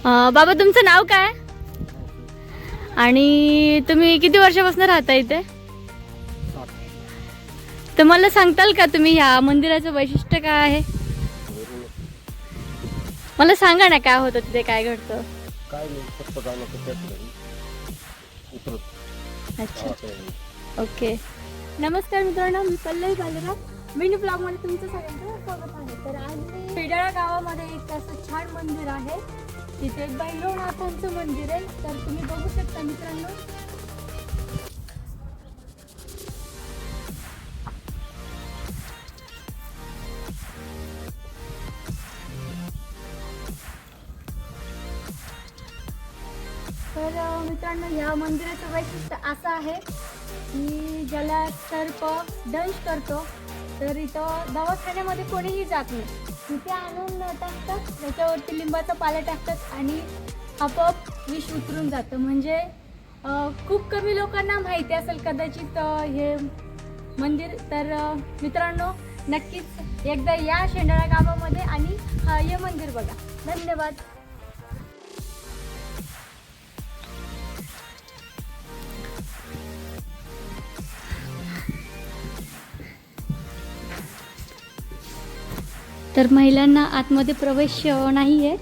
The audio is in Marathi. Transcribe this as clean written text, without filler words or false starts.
बाबा तुमचं नाव काय आणि तुम्ही किती वर्षापासून राहता इथे? तर मला सांगताल का तुम्ही ह्या मंदिराचं वैशिष्ट्य काय आहे? मला सांगा ना, काय होतं तिथे, काय घडतं? काय नाही, फक्त जाणं उतरत. अच्छा, ओके. नमस्कार मित्रांनो, मी पल्लवी बालेराव. मिनी ब्लॉगमध्ये तुमचं सगळ्यांचं स्वागत आहे. तर आज मी पेडाळा गावामध्ये एक असं छान मंदिर आहे. तिथे भैरवनाथांचं मंदिर आहे. तर तुम्ही बघू शकता मित्रांनो. तर मित्रांनो, या मंदिराचं वैशिष्ट्य असं आहे की ज्याला सर्प दंश करतो तर इथं दवाखान्यामध्ये कोणीही जात नाही. तिथे आणून टाकतात, त्याच्यावरती लिंबाचा पाला टाकतात आणि आपोआप विष उतरून जातं. म्हणजे खूप कमी लोकांना माहिती असेल कदाचित हे मंदिर. तर मित्रांनो, नक्कीच एकदा या शेंडाळा गावामध्ये आणि हे मंदिर बघा. धन्यवाद. तर महिलांना आतमध्ये प्रवेश नाही आहे.